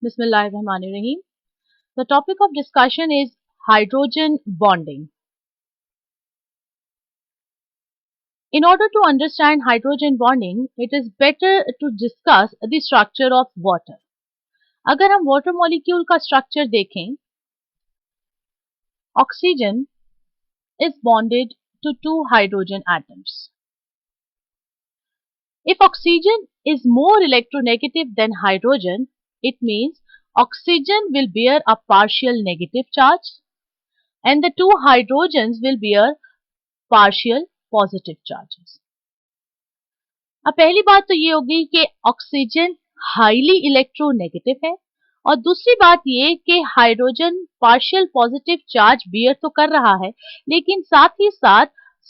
Bismillahirrahmanirrahim. The topic of discussion is hydrogen bonding. In order to understand hydrogen bonding, it is better to discuss the structure of water. अगर हम water molecule का structure देखें, oxygen is bonded to two hydrogen atoms. If oxygen is more electronegative than hydrogen, it means oxygen will bear a partial negative charge and the two hydrogens will bear partial positive charges. अब पहली बात तो ये होगी कि oxygen highly electronegative है और दूसरी बात ये कि hydrogen partial positive charge bear तो कर रहा है, लेकिन साथ ही साथ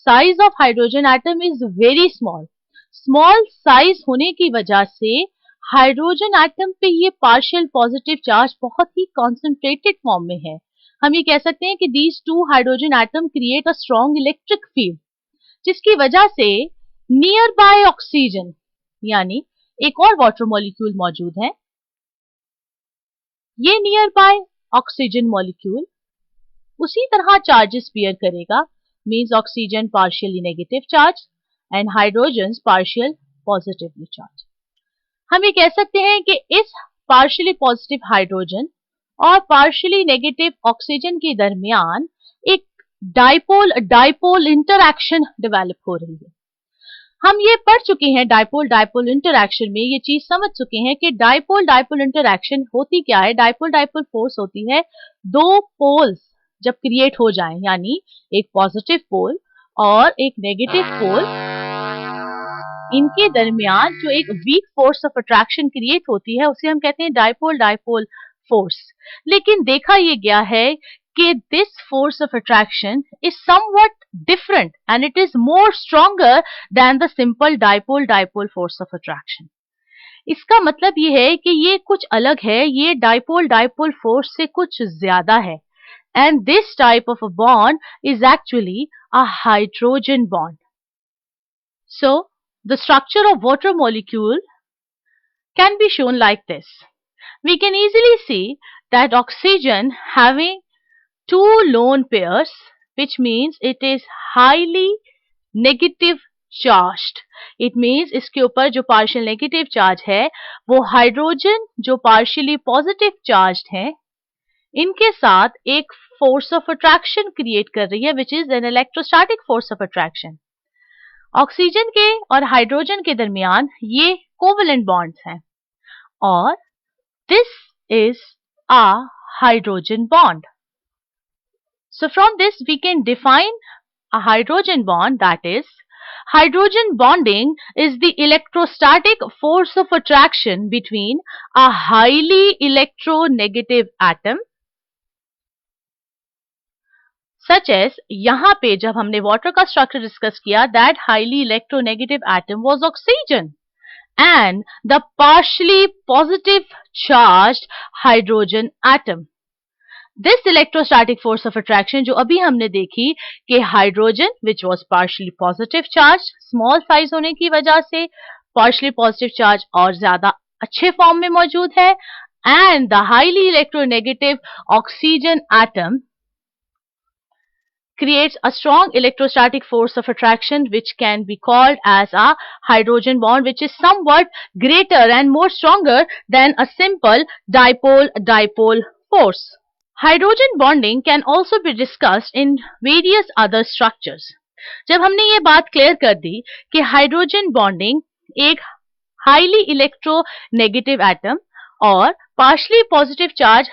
size of hydrogen atom is very small. Small size होने की वजह से हाइड्रोजन एटम पे ये पार्शियल पॉजिटिव चार्ज बहुत ही कॉन्सेंट्रेटेड फॉर्म में है. हम ये कह सकते हैं कि these two hydrogen atom create a strong electric field, जिसकी वजह से नियर बाय ऑक्सीजन यानी एक और वाटर मॉलिक्यूल मौजूद है. ये नियर बाय ऑक्सीजन मॉलिक्यूल उसी तरह चार्जेस बियर करेगा, means oxygen partially negative charge and hydrogen partial positively charge. हम ये कह सकते हैं कि इस पार्शियली पॉजिटिव हाइड्रोजन और पार्शियली नेगेटिव ऑक्सीजन के दरमियान एक डाइपोल डाइपोल इंटरैक्शन डेवलप हो रही है. हम ये पढ़ चुके हैं डाइपोल डाइपोल इंटरैक्शन में, ये चीज समझ चुके हैं कि डाइपोल डाइपोल इंटरैक्शन होती क्या है. डाइपोल डाइपोल फोर्स होती है दो पोल्स जब क्रिएट हो जाएं, यानी एक पॉजिटिव पोल और एक नेगेटिव पोल, इनके दरमियान जो एक weak force of attraction create होती है उसे हम कहते हैं डाइपोल डाइपोल फोर्स. लेकिन देखा ये गया है कि this force of attraction is somewhat different and it is more stronger than the simple dipole-dipole force of attraction. इसका मतलब ये है कि ये कुछ अलग है, ये dipole-dipole force से कुछ ज्यादा है. And this type of a bond is actually a hydrogen bond. So, the structure of water molecule can be shown like this. We can easily see that oxygen having two lone pairs, which means it is highly negative charged. It means इसके ऊपर जो partial negative charge है वो hydrogen जो partially positive charged है, इनके साथ एक force of attraction create कर रही है, which is an electrostatic force of attraction. Oxygen के और हाइड्रोजन के दरमियान ये कोवेलेंट बॉन्ड्स हैं और this is a hydrogen bond. So from this we can define a hydrogen bond, that is, hydrogen bonding is the electrostatic force of attraction between a highly electronegative atom, such as यहाँ पे जब हमने water का structure discuss किया, that highly electronegative atom was oxygen and the partially positive charged hydrogen atom. This electrostatic force of attraction जो अभी हमने देखी कि hydrogen which was partially positive charge, small size होने की वजह से partially positive charge और ज्यादा अच्छे फॉर्म में मौजूद है, and the highly electronegative oxygen atom creates a strong electrostatic force of attraction which can be called as a hydrogen bond, which is somewhat greater and more stronger than a simple dipole-dipole force. Hydrogen bonding can also be discussed in various other structures. जब हमने ये बात clear कर दी कि hydrogen bonding एक highly electronegative atom और partially positive charge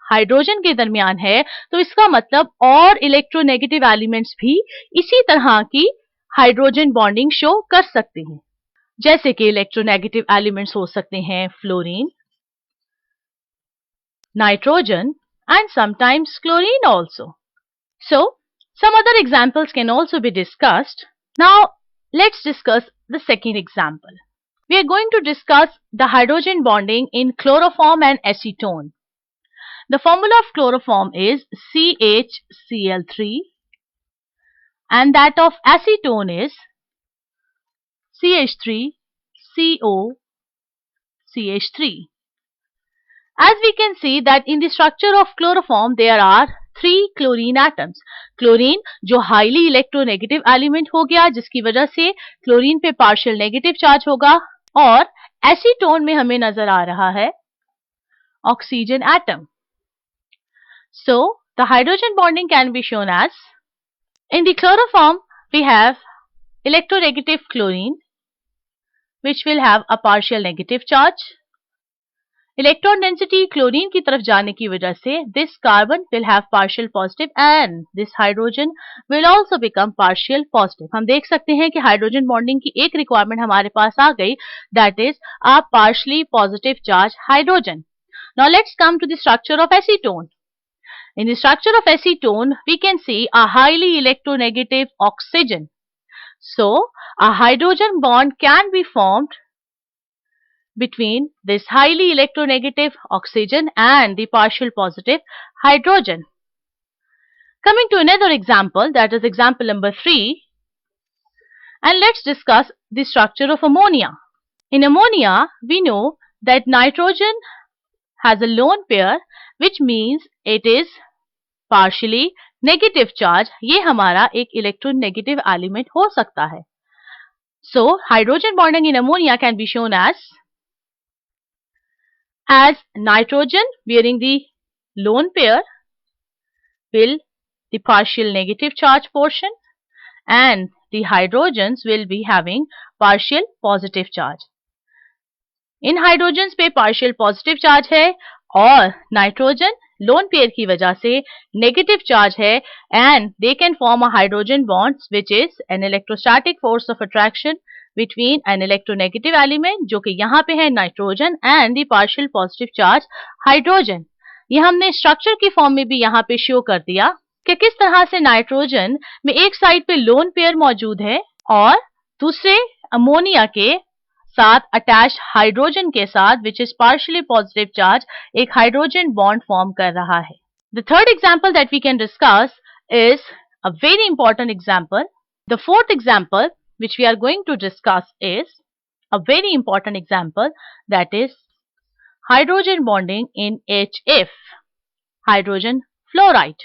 hydrogen के दरमियान है, तो इसका मतलब और इलेक्ट्रोनेगेटिव एलिमेंट्स भी इसी तरह की हाइड्रोजन बॉन्डिंग शो कर सकते हैं. जैसे कि इलेक्ट्रोनेगेटिव एलिमेंट्स हो सकते हैं fluorine, nitrogen and sometimes chlorine also. So, some other examples can also be discussed. Now, let's discuss the second example. We are going to discuss the hydrogen bonding in chloroform and acetone. The formula of chloroform is CHCl3 and that of acetone is CH3COCH3. As we can see that in the structure of chloroform there are 3 chlorine atoms. Chlorine जो highly electronegative element हो गया जिसकी वजह से chlorine पे partial negative charge होगा, और acetone में हमें नजर आ रहा है oxygen atom. So the hydrogen bonding can be shown as, in the chloroform we have electronegative chlorine which will have a partial negative charge. Electron density chlorine की तरफ जाने की वजह से this carbon will have partial positive and this hydrogen will also become partial positive. हम देख सकते हैं कि हाइड्रोजन बॉन्डिंग की एक रिक्वायरमेंट हमारे पास आ गई, that is a partially positive charge hydrogen. Now let's come to the structure of acetone. In the structure of acetone, we can see a highly electronegative oxygen. So, a hydrogen bond can be formed between this highly electronegative oxygen and the partial positive hydrogen. Coming to another example, that is example number 3, and let's discuss the structure of ammonia. In ammonia, we know that nitrogen has a lone pair, which means it is partially negative charge. ये हमारा एक electronegative element हो सकता है. So, hydrogen bonding in ammonia can be shown as nitrogen bearing the lone pair will the partial negative charge portion and the hydrogens will be having partial positive charge. इन hydrogens पे partial positive charge है और nitrogen lone pair की वजह से negative charge है, and they can form a hydrogen bonds which is an electrostatic force of attraction between an electronegative element जो कि यहाँ पे है nitrogen and the partial positive charge hydrogen. ये हमने स्ट्रक्चर की फॉर्म में भी यहाँ पे शो कर दिया कि किस तरह से नाइट्रोजन में एक साइड पे लोन पेयर मौजूद है और दूसरे अमोनिया के साथ अटैच हाइड्रोजन के साथ which is partially positive charge एक हाइड्रोजन बॉन्ड फॉर्म कर रहा है. The third example that we can discuss is a very important example. The fourth example which we are going to discuss is a very important example, that is hydrogen bonding in HF, hydrogen fluoride.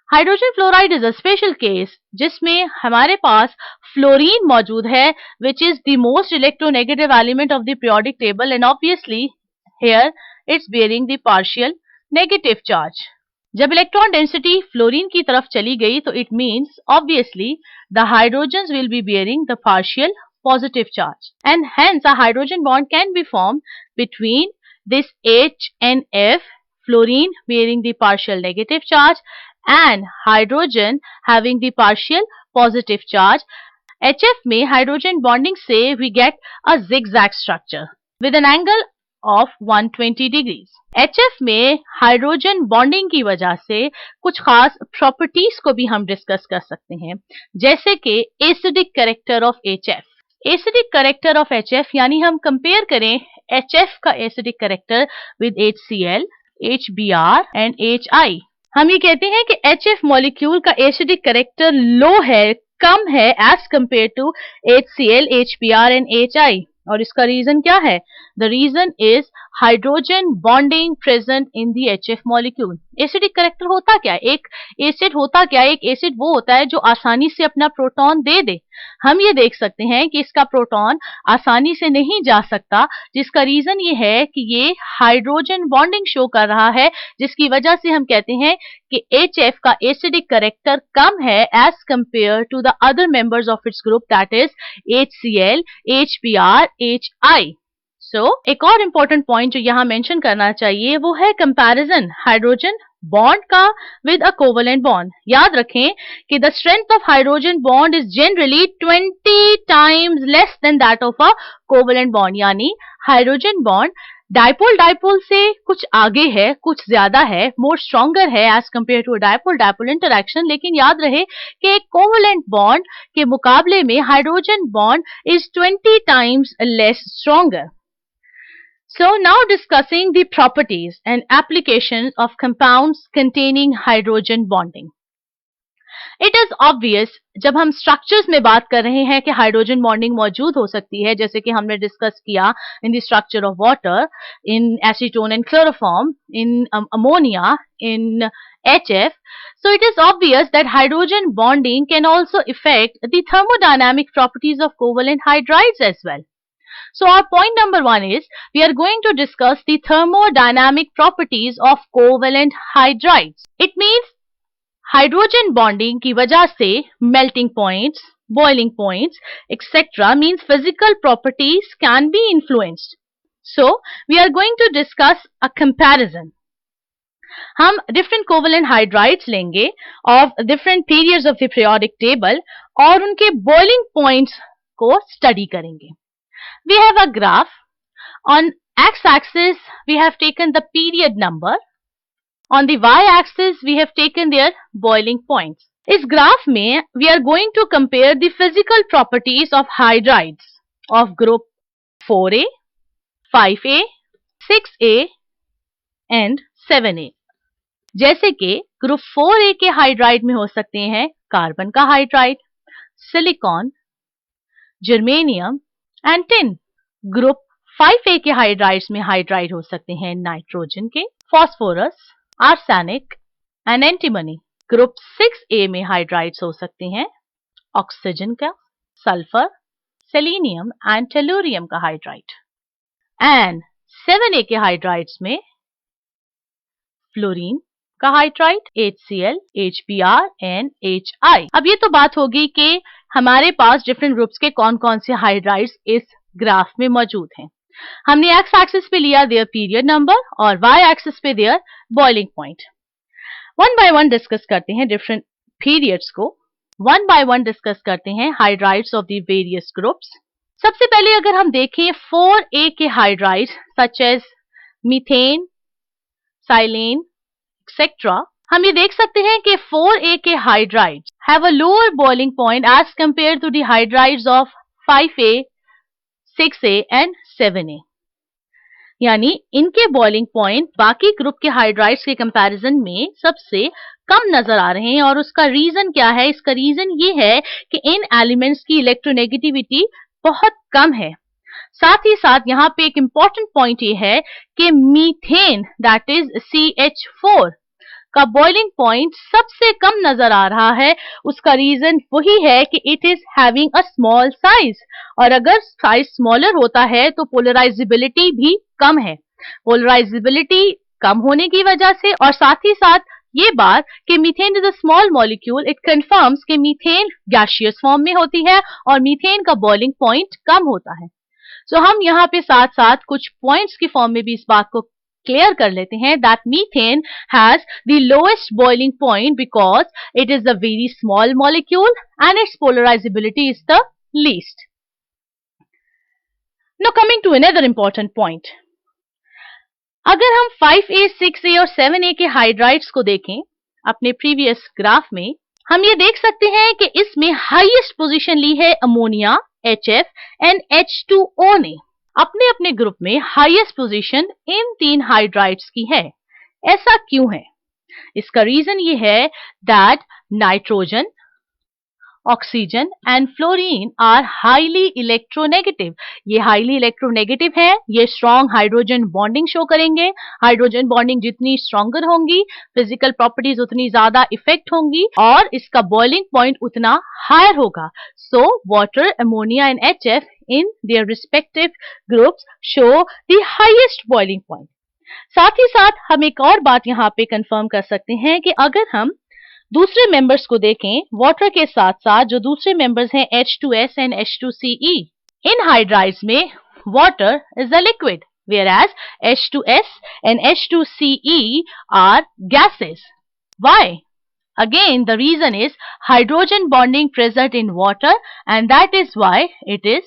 Hydrogen fluoride is a special case जिसमें हमारे पास fluorine मौजूद है which is the most electronegative element of the periodic table, and obviously here it's bearing the partial negative charge. जब electron density fluorine की तरफ चली गई तो it means obviously the hydrogens will be bearing the partial positive charge, and hence a hydrogen bond can be formed between this H and F, fluorine bearing the partial negative charge and hydrogen having the partial positive charge. HF में hydrogen bonding से we get a zigzag structure with an angle of 120 degrees. HF में hydrogen bonding की वजह से कुछ खास properties को भी हम डिस्कस कर सकते हैं, जैसे कि acidic character of HF. Acidic character of HF यानी हम कंपेयर करें HF का acidic character with HCl, HBr and HI. हम ये कहते हैं कि HF मॉलिक्यूल का एसिडिक कैरेक्टर लो है, कम है as compare to HCl, HBr and HI. और इसका रीजन क्या है? The reason is hydrogen bonding present in the HF molecule. Acidic character होता क्या है? एक एसिड होता क्या है? एक एसिड वो होता है जो आसानी से अपना प्रोटॉन दे दे. हम ये देख सकते हैं कि इसका प्रोटॉन आसानी से नहीं जा सकता, जिसका रीजन ये है कि ये हाइड्रोजन बॉन्डिंग शो कर रहा है, जिसकी वजह से हम कहते हैं कि HF का एसिडिक कैरेक्टर कम है as compare to the other members of its group, that is HCl, HBr, HI. एक और इम्पोर्टेंट पॉइंट जो यहाँ मेंशन करना चाहिए वो है कंपैरिजन हाइड्रोजन बॉन्ड का विद अ कोवेलेंट बॉन्ड. याद रखें कि the strength of hydrogen bond is generally 20 times less than that of a covalent bond. यानी हाइड्रोजन बॉन्ड डाइपोल से कुछ आगे है, कुछ ज्यादा है, मोर स्ट्रॉन्गर है as compare to dipole interaction. लेकिन याद रहे कि एक कोवेलेंट बॉन्ड के मुकाबले में hydrogen bond is 20 times less stronger. So now discussing the properties and applications of compounds containing hydrogen bonding. It is obvious जब हम स्ट्रक्चर्स में बात कर रहे हैं कि हाइड्रोजन बॉन्डिंग मौजूद हो सकती है, जैसे कि हमने डिस्कस किया in the structure of water, in acetone and chloroform, in ammonia, in HF. So it is obvious that hydrogen bonding can also affect the thermodynamic properties of covalent hydrides as well. So our point number 1 is we are going to discuss the thermodynamic properties of covalent hydrides. It means hydrogen bonding की वजह से melting points, boiling points etcetera means physical properties can be influenced. So we are going to discuss a comparison. हम different covalent hydrides लेंगे of different periods of the periodic table और उनके boiling points को study करेंगे. We have a graph. On X axis we have taken the period number. On the y-axis, we have taken their boiling points. इस graph में we are going to compare the physical properties of hydrides of group 4A, 5A, 6A and 7A. जैसे कि group 4A के hydride में हो सकते हैं carbon का hydride, silicon, germanium and tin. Group 5A के हाइड्राइड्स में हाइड्राइड हो सकते हैं नाइट्रोजन के, phosphorus, arsenic and antimony. Group 6A में हाइड्राइड्स हो सकते हैं ऑक्सीजन का, सल्फर, सेलेनियम एंड टेलुरियम का हाइड्राइड. एंड 7A के हाइड्राइड्स में फ्लोरीन का hydride, HCl, HBr and HI. अब ये तो बात होगी कि हमारे पास डिफरेंट ग्रुप्स के कौन कौन से हाइड्राइड्स इस ग्राफ में मौजूद हैं. हमने एक्स एक्सिस पे लिया देयर पीरियड नंबर और वाई एक्सिस पे their boiling point. One by one discuss करते हैं डिफरेंट पीरियड्स को. वन बाय वन डिस्कस करते हैं hydrides of the various groups. सबसे पहले अगर हम देखें 4A के hydrides such as methane, silane etcetera, हम ये देख सकते हैं कि 4A के hydrides have a lower boiling point as compare to the hydrides of 5A, 6A and 7A. यानी इनके बॉइलिंग पॉइंट बाकी ग्रुप के हाइड्राइड्स के कंपैरिजन में सबसे कम नजर आ रहे हैं. और उसका रीजन क्या है? इसका रीजन ये है कि इन एलिमेंट्स की इलेक्ट्रोनेगेटिविटी बहुत कम है. साथ ही साथ यहाँ पे एक इंपॉर्टेंट पॉइंट ये है कि मीथेन दैट इज CH4 का बॉइलिंग पॉइंट सबसे कम नजर आ रहा है. उसका रीजन वही है कि it is having a small size. और अगर साइज स्मॉलर होता है तो पोलराइजेबिलिटी भी कम है. पोलराइजेबिलिटी कम होने की वजह से और साथ ही साथ ये बात कि methane is a small molecule, it confirms कि मीथेन गैसियस फॉर्म में होती है और मीथेन का बॉइलिंग पॉइंट कम होता है. सो हम यहाँ पे साथ साथ कुछ पॉइंट्स की फॉर्म में भी इस बात को क्लियर कर लेते हैं that methane has the lowest boiling point because it is a very small molecule and its polarizability is the least. Now coming to another important point. अगर हम 5A, 6A और 7A के हाइड्राइड्स को देखें अपने प्रीवियस ग्राफ में, हम ये देख सकते हैं कि इसमें हाईएस्ट पोजीशन ली है अमोनिया, HF एंड H2O ने. अपने अपने ग्रुप में हाईएस्ट पोजीशन इन तीन हाइड्राइड्स की है. ऐसा क्यों है? इसका रीजन ये है that nitrogen, oxygen and fluorine are highly electronegative. ये हाईली इलेक्ट्रोनेगेटिव है. ये स्ट्रॉन्ग हाइड्रोजन बॉन्डिंग शो करेंगे. हाइड्रोजन बॉन्डिंग जितनी स्ट्रॉन्गर होंगी, फिजिकल प्रॉपर्टीज उतनी ज्यादा इफेक्ट होंगी और इसका बॉइलिंग पॉइंट उतना हायर होगा. So water, ammonia and HF in their respective groups show the highest boiling point. साथ ही साथ हम एक और बात यहाँ पे कंफर्म कर सकते हैं कि अगर हम दूसरे मेंबर्स को देखें वाटर के साथ साथ जो दूसरे मेंबर्स हैं H2S एंड H2CE, इन हाइड्राइड्स में water is a liquid whereas H2S and H2CE are gases. Why? Again, the reason is hydrogen bonding present in water and that is why it is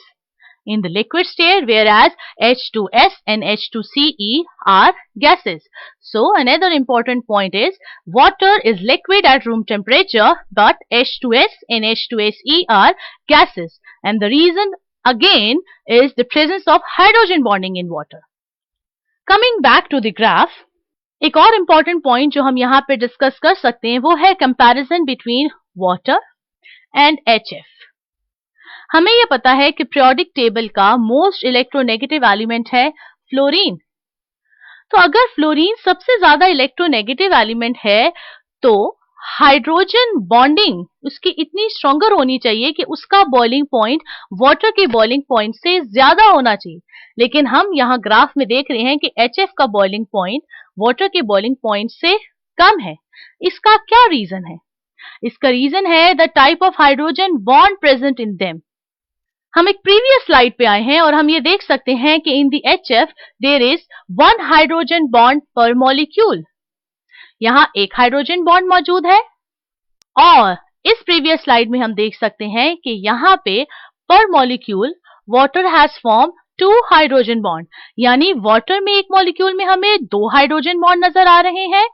in the liquid state whereas H2S and H2CE are gases. So another important point is water is liquid at room temperature but H2S and H2SE are gases and the reason again is the presence of hydrogen bonding in water. Coming back to the graph, एक और important point जो हम यहाँ पे discuss कर सकते हैं वो है comparison between water and HF। हमें यह पता है कि periodic table का most electronegative element है फ्लोरीन। तो अगर फ्लोरीन सबसे ज्यादा इलेक्ट्रोनेगेटिव एलिमेंट है तो हाइड्रोजन बॉन्डिंग उसकी इतनी स्ट्रॉन्गर होनी चाहिए कि उसका बॉइलिंग पॉइंट वाटर के बॉइलिंग पॉइंट से ज्यादा होना चाहिए। लेकिन हम यहाँ ग्राफ में देख रहे हैं कि HF का बॉइलिंग पॉइंट वाटर के बॉइलिंग पॉइंट से कम है। इसका क्या रीजन है? इसका रीजन है the type of hydrogen bond present in them. हम एक प्रीवियस स्लाइड पे आए हैं और हम ये देख सकते हैं कि in the HF there is 1 hydrogen bond per molecule. यहाँ एक हाइड्रोजन बॉन्ड मौजूद है और इस प्रीवियस स्लाइड में हम देख सकते हैं कि यहाँ पे पर molecule water has form 2 hydrogen bond, यानी वाटर में एक मॉलिक्यूल में हमें 2 हाइड्रोजन बॉन्ड नजर आ रहे हैं,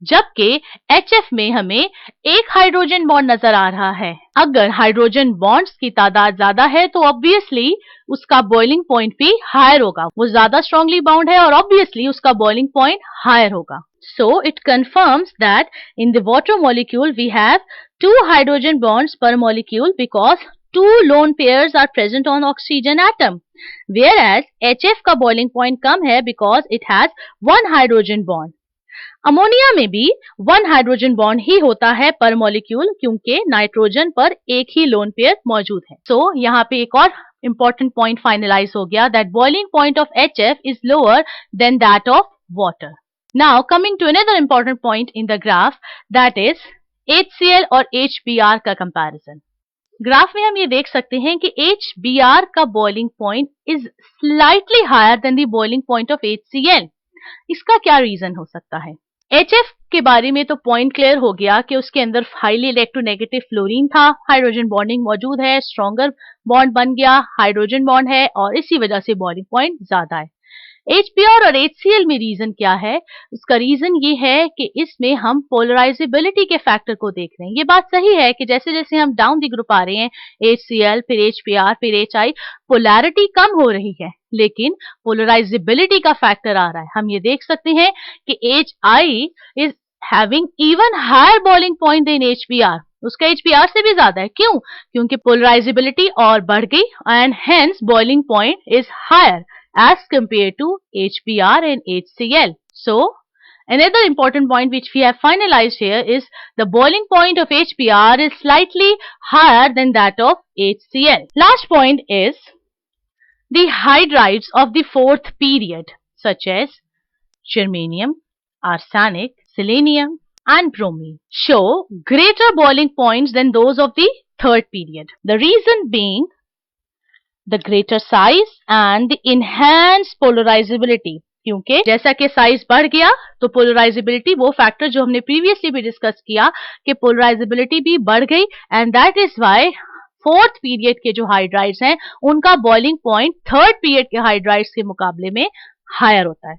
जबकि HF में हमें एक हाइड्रोजन बॉन्ड नजर आ रहा है। अगर हाइड्रोजन बॉन्ड्स की तादाद ज्यादा है तो ऑब्वियसली उसका बॉइलिंग पॉइंट भी हायर होगा। वो ज्यादा स्ट्रांगली बाउंड है और ऑब्वियसली उसका बॉइलिंग पॉइंट हायर होगा। So it confirms that in the water molecule we have 2 hydrogen bonds per molecule because 2 lone pairs are present on oxygen atom, whereas HF का boiling point कम है because it has 1 hydrogen bond। Ammonia में भी 1 hydrogen bond ही होता है पर molecule क्योंकि nitrogen पर एक ही लोन पेयर मौजूद है। So यहाँ पे एक और important point finalize हो गया that boiling point of HF is lower than that of water। Now coming to another important point in the graph that is HCl और HBr का comparison। ग्राफ में हम ये देख सकते हैं कि HBr का boiling point is slightly higher than the boiling point of HCl। इसका क्या रीजन हो सकता है? HF के बारे में तो पॉइंट क्लियर हो गया कि उसके अंदर हाईली इलेक्ट्रोनेगेटिव फ्लोरीन था, हाइड्रोजन बॉन्डिंग मौजूद है, स्ट्रॉन्गर बॉन्ड बन गया, हाइड्रोजन बॉन्ड है और इसी वजह से बॉइलिंग पॉइंट ज्यादा है। HBr और HCl में रीजन क्या है? उसका रीजन ये है कि इसमें हम पोलराइजेबिलिटी के फैक्टर को देख रहे हैं। ये बात सही है कि जैसे जैसे हम डाउन द ग्रुप आ रहे हैं HCl फिर HBr फिर HI, पोलैरिटी कम हो रही है लेकिन पोलराइजेबिलिटी का फैक्टर आ रहा है। हम ये देख सकते हैं कि HI is having even higher boiling point than HBr। उसका HBr से भी ज्यादा है। क्यों? क्योंकि पोलराइजेबिलिटी और बढ़ गई and hence boiling point is higher as compared to HBr and HCl. So, another important point which we have finalized here is the boiling point of HBr is slightly higher than that of HCl. Last point is the hydrides of the 4th period such as germanium, arsenic, selenium and bromine show greater boiling points than those of the 3rd period. The reason being the greater size and the enhanced polarizability। क्योंकि जैसा कि size बढ़ गया तो polarisability वो factor जो हमने previously भी डिस्कस किया कि पोलराइजेबिलिटी भी बढ़ गई and that is why 4th period के जो हाइड्राइड्स हैं उनका बॉइलिंग पॉइंट 3rd पीरियड के हाइड्राइड्स के मुकाबले में हायर होता है।